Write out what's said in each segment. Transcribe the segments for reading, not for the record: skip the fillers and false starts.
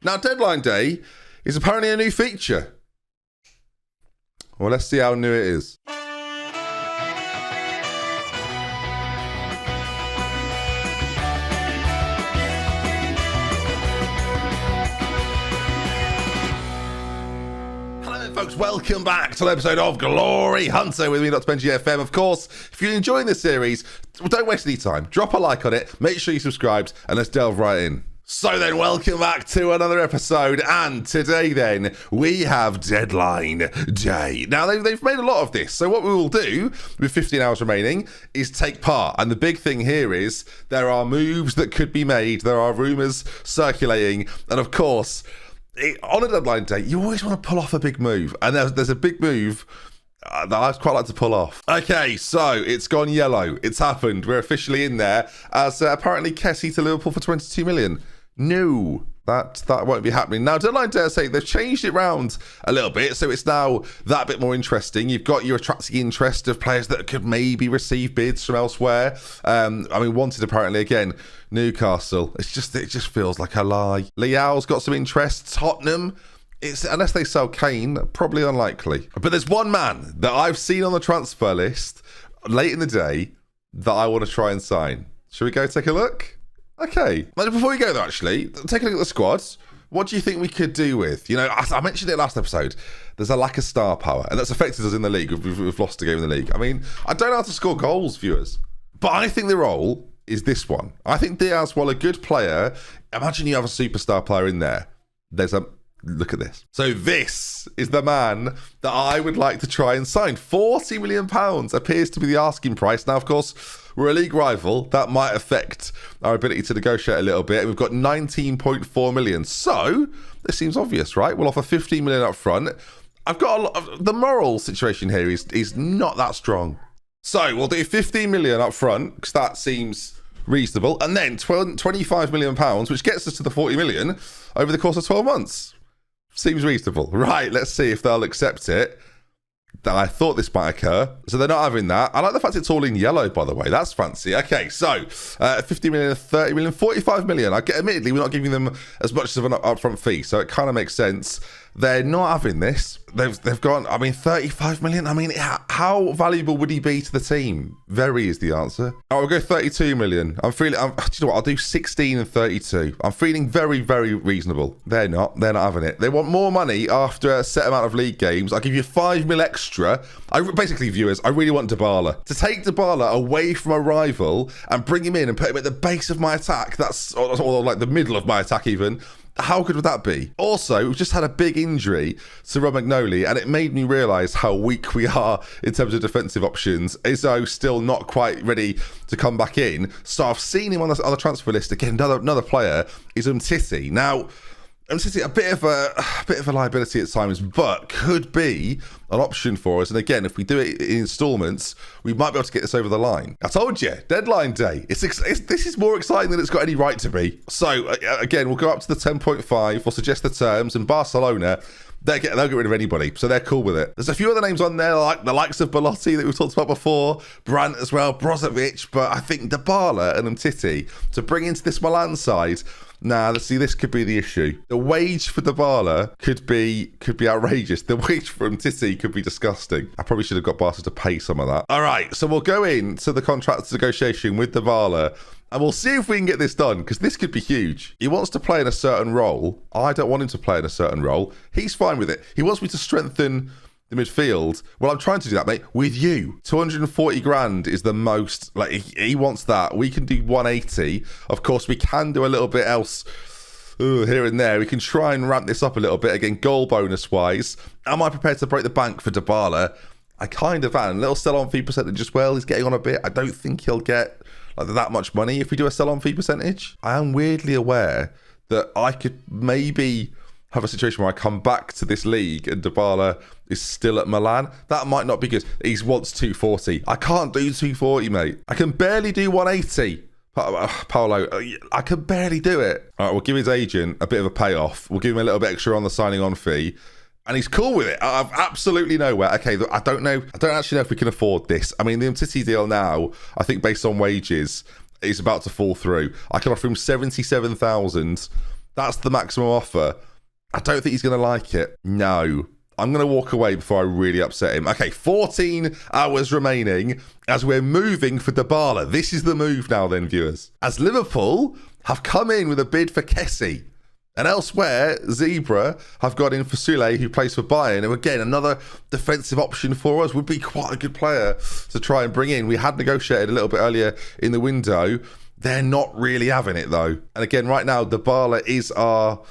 Now, deadline day is apparently a new feature. Well, let's see how new it is. Folks, welcome back to an episode of Glory Hunter with me, DoctorBenjy FM. Of course, if you're enjoying this series, don't waste any time. Drop a like on it, make sure you subscribed, and let's delve right in. So then, welcome back to another episode, and today then, we have deadline day. Now, they've made a lot of this, so what we will do, with 15 hours remaining, is take part. And the big thing here is, there are moves that could be made, there are rumours circulating, and of course, on a deadline day, you always want to pull off a big move. And there's a big move that I'd quite like to pull off. Okay, so it's gone yellow. It's happened. We're officially in there. As apparently Kessie to Liverpool for 22 million. No, that won't be happening. Now, deadline day, I say, they've changed it round a little bit. So it's now that bit more interesting. You've got your attracting interest of players that could maybe receive bids from elsewhere. Wanted apparently, again, Newcastle. It just feels like a lie. Leal's got some interest. Tottenham, unless they sell Kane, probably unlikely. But there's one man that I've seen on the transfer list late in the day that I want to try and sign. Should we go take a look? Okay. But before we go though, actually, take a look at the squads. What do you think we could do with? You know, I mentioned it last episode. There's a lack of star power, and that's affected us in the league. We've lost a game in the league. I mean, I don't know how to score goals, viewers. But I think the role is this one. I think Diaz, while a good player, imagine you have a superstar player in there. Look at this. So this is the man that I would like to try and sign. £40 million appears to be the asking price. Now, of course, we're a league rival. That might affect our ability to negotiate a little bit. And we've got 19.4 million. So this seems obvious, right? We'll offer 15 million up front. I've got a lot of the moral situation here is not that strong. So we'll do 15 million up front because that seems reasonable. And then 25 million pounds, which gets us to the 40 million over the course of 12 months. Seems reasonable. Right, let's see if they'll accept it. I thought this might occur. So they're not having that. I like the fact it's all in yellow, by the way. That's fancy. Okay, so 50 million, 30 million, 45 million. Admittedly, we're not giving them as much of an upfront fee, so it kind of makes sense. They're not having this. They've gone, 35 million. How valuable would he be to the team? Very is the answer. Oh, we'll go 32 million. Do you know what? I'll do 16 and 32. I'm feeling very, very reasonable. They're not having it. They want more money after a set amount of league games. I'll give you 5 mil extra. Basically, viewers, I really want Dybala. To take Dybala away from a rival and bring him in and put him at the base of my attack, or like the middle of my attack even. How good would that be? Also, we've just had a big injury to Romagnoli, and it made me realise how weak we are in terms of defensive options. Izzo still not quite ready to come back in. So I've seen him on the transfer list again. Another player is Umtiti. Now, Umtiti, a bit of a liability at times, but could be an option for us. And again, if we do it in instalments, we might be able to get this over the line. I told you, deadline day. This is more exciting than it's got any right to be. So again, we'll go up to the 10.5. We'll suggest the terms, and Barcelona, they'll get rid of anybody, so they're cool with it. There's a few other names on there, like the likes of Belotti that we've talked about before, Brandt as well, Brozovic, but I think Dybala and Umtiti to bring into this Milan side. Nah, this could be the issue. The wage for Dybala could be outrageous. The wage for Umtiti could be disgusting. I probably should have got Barca to pay some of that. All right, so we'll go into the contract negotiation with Dybala, and we'll see if we can get this done, because this could be huge. He wants to play in a certain role. I don't want him to play in a certain role. He's fine with it. He wants me to strengthen the midfield. Well, I'm trying to do that, mate, with you. 240 grand is the most. Like, he wants that. We can do 180. Of course, we can do a little bit else here and there. We can try and ramp this up a little bit. Again, goal bonus wise. Am I prepared to break the bank for Dybala? I kind of am. A little sell-on fee percentage as well. He's getting on a bit. I don't think he'll get that much money if we do a sell-on fee percentage. I am weirdly aware that I could maybe have a situation where I come back to this league and Dybala is still at Milan. That might not be good. He wants 240. I can't do 240, mate. I can barely do 180. Paolo, I can barely do it. All right, we'll give his agent a bit of a payoff. We'll give him a little bit extra on the signing on fee. And he's cool with it. I've absolutely nowhere. Okay, I don't know. I don't actually know if we can afford this. I mean, the Umtiti deal now, I think based on wages, is about to fall through. I can offer him 77,000 That's the maximum offer. I don't think he's going to like it. No. I'm going to walk away before I really upset him. Okay, 14 hours remaining as we're moving for Dybala. This is the move now then, viewers. As Liverpool have come in with a bid for Kessie. And elsewhere, Zebra have got in for Sule, who plays for Bayern. And again, another defensive option for us. Would be quite a good player to try and bring in. We had negotiated a little bit earlier in the window. They're not really having it, though. And again, right now, Dybala is our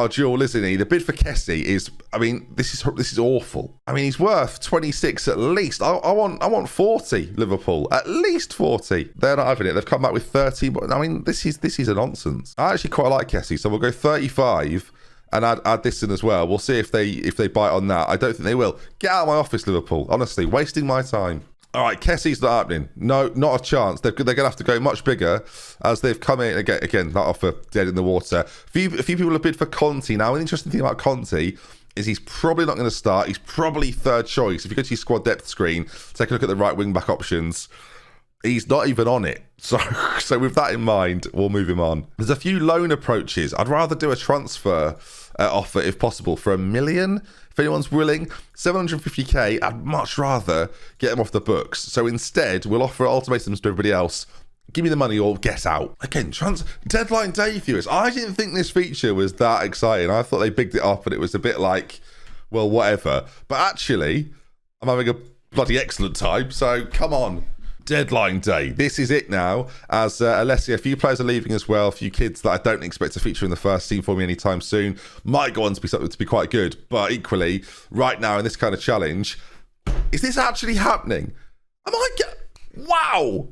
jewel, isn't he? The bid for Kessie is, I mean, this is awful. I mean, he's worth 26 at least. I want 40, Liverpool. At least 40. They're not having it. They've come back with 30. But I mean, this is a nonsense. I actually quite like Kessie, so we'll go 35 and add this in as well. We'll see if they bite on that. I don't think they will. Get out of my office, Liverpool. Honestly, wasting my time. All right, Kessie's not happening. No, not a chance. They're going to have to go much bigger as they've come in. Again, that offer dead in the water. A few people have bid for Conte. Now, an interesting thing about Conte is he's probably not going to start. He's probably third choice. If you go to your squad depth screen, take a look at the right wing back options. He's not even on it. So with that in mind, we'll move him on. There's a few loan approaches. I'd rather do a transfer offer, if possible, for $1 million. If anyone's willing, 750k, I'd much rather get him off the books. So instead, we'll offer ultimatums to everybody else. Give me the money or get out. Again, deadline day, viewers. I didn't think this feature was that exciting. I thought they bigged it up and it was a bit like, well, whatever. But actually, I'm having a bloody excellent time. So come on. Deadline day. This is it now. As Alessia, a few players are leaving as well. A few kids that I don't expect to feature in the first team for me anytime soon. Might go on to be something to be quite good. But equally, right now in this kind of challenge, is this actually happening? Wow.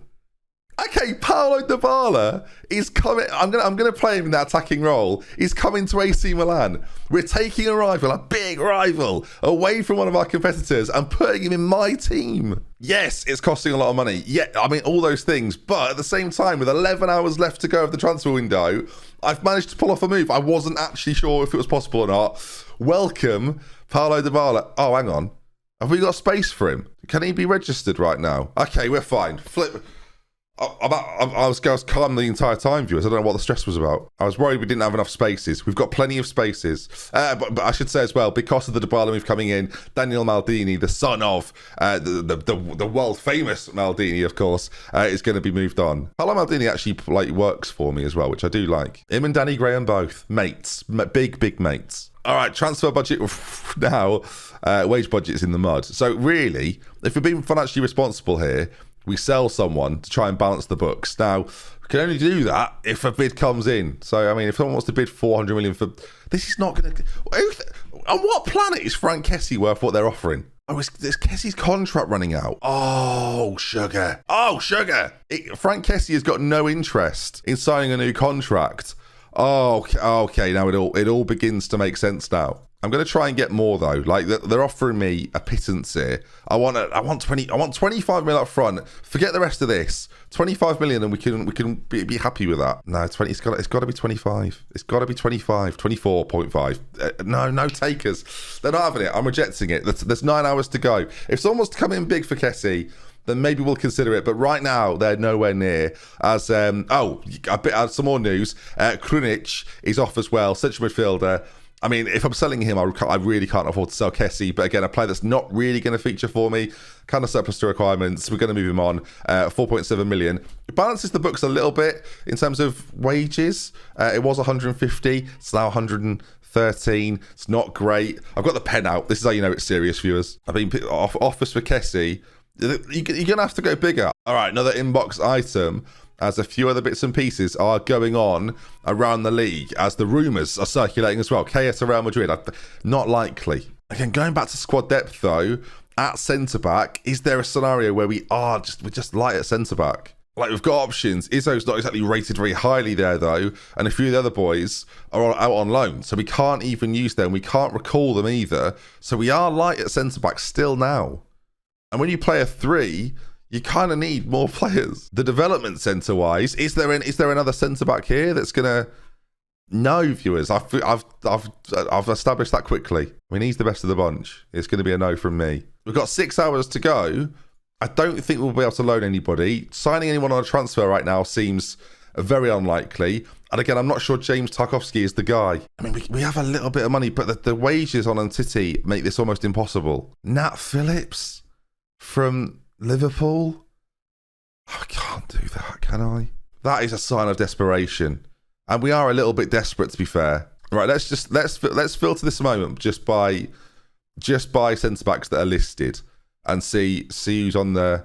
Okay, Paulo Dybala is coming. I'm gonna play him in that attacking role. He's coming to AC Milan. We're taking a rival, a big rival, away from one of our competitors and putting him in my team. Yes, it's costing a lot of money. Yeah, I mean, all those things. But at the same time, with 11 hours left to go of the transfer window, I've managed to pull off a move. I wasn't actually sure if it was possible or not. Welcome, Paulo Dybala. Oh, hang on. Have we got space for him? Can he be registered right now? Okay, we're fine. Flip. I was calm the entire time, viewers. I don't know what the stress was about. I was worried we didn't have enough spaces. We've got plenty of spaces. But I should say as well, because of the Dybala move coming in, Daniel Maldini, the son of the world-famous Maldini, of course, is going to be moved on. Paolo Maldini actually works for me as well, which I do like. Him and Danny Graham both. Mates. Big mates. All right, transfer budget now. Wage budget's in the mud. So really, if we're being financially responsible here, we sell someone to try and balance the books. Now, we can only do that if a bid comes in. So, I mean, if someone wants to bid 400 million for... This is not going to... On what planet is Frank Kessie worth what they're offering? Oh, is Kessie's contract running out? Oh, sugar. Frank Kessie has got no interest in signing a new contract. Oh, okay. Now it all begins to make sense now. I'm going to try and get more though. Like they're offering me a pittance here. I want 25 mil up front. Forget the rest of this. 25 million, and we can be happy with that. No, 20. It's got to be 25. It's got to be 25. 24.5. No takers. They're not having it. I'm rejecting it. There's 9 hours to go. If someone was to come in big for Kessie, then maybe we'll consider it. But right now, they're nowhere near. As some more news. Krunic is off as well. Central midfielder. I mean, if I'm selling him, I really can't afford to sell Kessie. But again, a player that's not really going to feature for me, kind of surplus to requirements. We're going to move him on. 4.7 million. It balances the books a little bit in terms of wages. It was 150. It's now 113. It's not great. I've got the pen out. This is how you know it's serious, viewers. I've been offers for Kessie. You're going to have to go bigger. All right, another inbox item. As a few other bits and pieces are going on around the league, as the rumours are circulating as well. KS Real Madrid, not likely. Again, going back to squad depth though, at centre-back, is there a scenario where we're just light at centre-back? Like, we've got options. Izzo's not exactly rated very highly there though, and a few of the other boys are out on loan, so we can't even use them. We can't recall them either. So we are light at centre-back still now. And when you play a 3... you kind of need more players. The development centre wise, is there another centre back here that's gonna? No, viewers. I've established that quickly. I mean, he's the best of the bunch. It's going to be a no from me. We've got 6 hours to go. I don't think we'll be able to loan anybody. Signing anyone on a transfer right now seems very unlikely. And again, I'm not sure James Tarkowski is the guy. I mean, we have a little bit of money, but the wages on Titi make this almost impossible. Nat Phillips from Liverpool? I can't do that, can I? That is a sign of desperation. And we are a little bit desperate, to be fair. Right, let's filter this moment just by centre-backs that are listed and see who's on the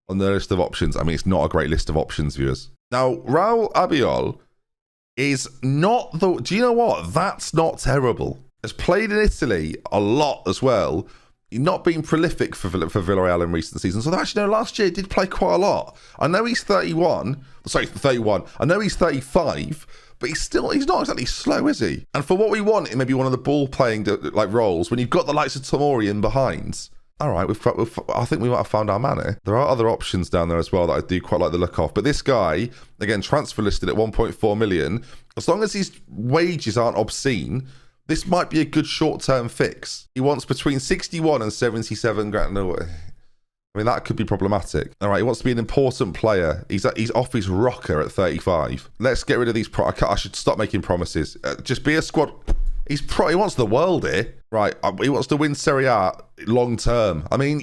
list of options. I mean, it's not a great list of options, viewers. Now, Raul Albiol is not the... Do you know what? That's not terrible. Has played in Italy a lot as well. Not been prolific for Villarreal in recent seasons. Although, actually, no, last year he did play quite a lot. I know he's 31. Sorry, 31. I know he's 35, but he's not exactly slow, is he? And for what we want, it may be one of the ball-playing like roles when you've got the likes of Tomori in behind. All right, I think we might have found our man here. There are other options down there as well that I do quite like the look of. But this guy, again, transfer listed at 1.4 million. As long as his wages aren't obscene, this might be a good short-term fix. He wants between 61 and 77 grand. No, I mean, that could be problematic. All right, he wants to be an important player. He's off his rocker at 35. Let's get rid of these. I should stop making promises. Just be a squad. He wants the world here. Right, he wants to win Serie A long-term. I mean,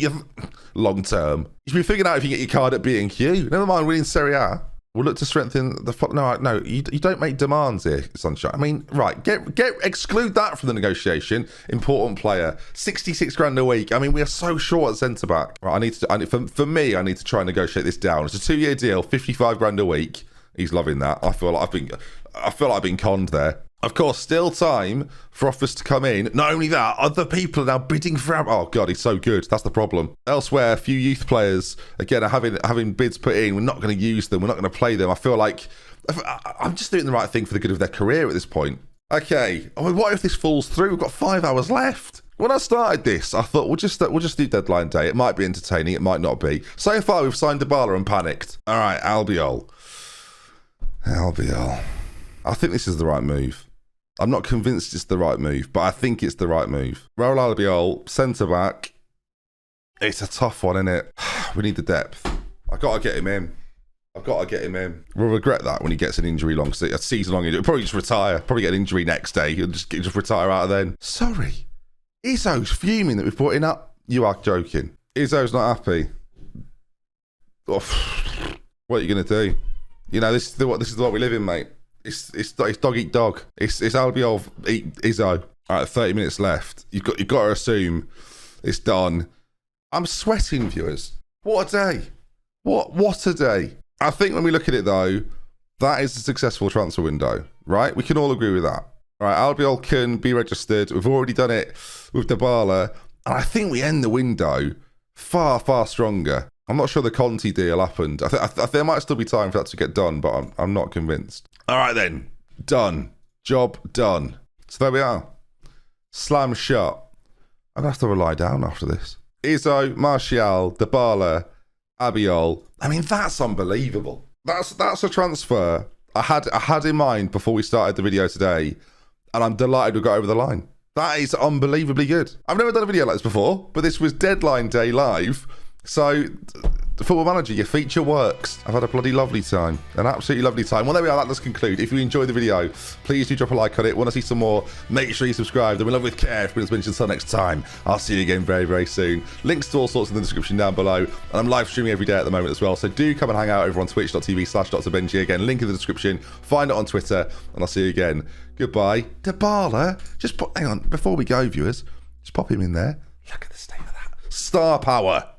long-term. You should be figuring out if you get your card at B&Q. Never mind winning Serie A. We'll look to strengthen the... No, you don't make demands here, Sunshine. I mean, right, exclude that from the negotiation. Important player. 66 grand a week. I mean, we are so short at centre-back. Right, for me, I need to try and negotiate this down. It's a 2-year deal, 55 grand a week. He's loving that. I feel like I've been conned there. Of course, still time for offers to come in. Not only that, other people are now bidding for... Oh, God, he's so good. That's the problem. Elsewhere, a few youth players, again, are having bids put in. We're not going to use them. We're not going to play them. I feel like I'm just doing the right thing for the good of their career at this point. Okay, I mean, what if this falls through? We've got 5 hours left. When I started this, I thought we'll just do deadline day. It might be entertaining. It might not be. So far, we've signed Dybala and panicked. All right, Albiol. I think this is the right move. I'm not convinced it's the right move, but I think it's the right move. Raul Albiol, centre-back. It's a tough one, isn't it? We need the depth. I've got to get him in. We'll regret that when he gets an injury a season-long injury. He'll probably just retire. Probably get an injury next day. He'll just retire out of then. Sorry. Izzo's fuming that we've brought him up. You are joking. Izzo's not happy. Oh, what are you going to do? You know, this is what we live in, mate. It's dog eat dog. It's Albiol eat Izzo. All right, 30 minutes left. You've got to assume it's done. I'm sweating, viewers. What a day. What a day. I think when we look at it though, that is a successful transfer window, right? We can all agree with that. All right, Albiol can be registered. We've already done it with Dybala, and I think we end the window far, far stronger. I'm not sure the Conte deal happened. There might still be time for that to get done, but I'm not convinced. All right then, done. Job done. So there we are. Slam shut. I'm going to have to rely down after this. Izzo, Martial, Dybala, Albiol. I mean, that's unbelievable. That's a transfer I had in mind before we started the video today, and I'm delighted we got over the line. That is unbelievably good. I've never done a video like this before, but this was deadline day live. So, Football Manager, your feature works. I've had a bloody lovely time. An absolutely lovely time. Well, there we are. That does conclude. If you enjoyed the video, please do drop a like on it. Want to see some more? Make sure you subscribe. Then we love with care. If it's mentioned, until next time, I'll see you again very, very soon. Links to all sorts in the description down below. And I'm live streaming every day at the moment as well. So do come and hang out over on twitch.tv/DoctorBenjy. Again, link in the description. Find it on Twitter. And I'll see you again. Goodbye. Dybala. Hang on. Before we go, viewers, just pop him in there. Look at the state of that. Star power.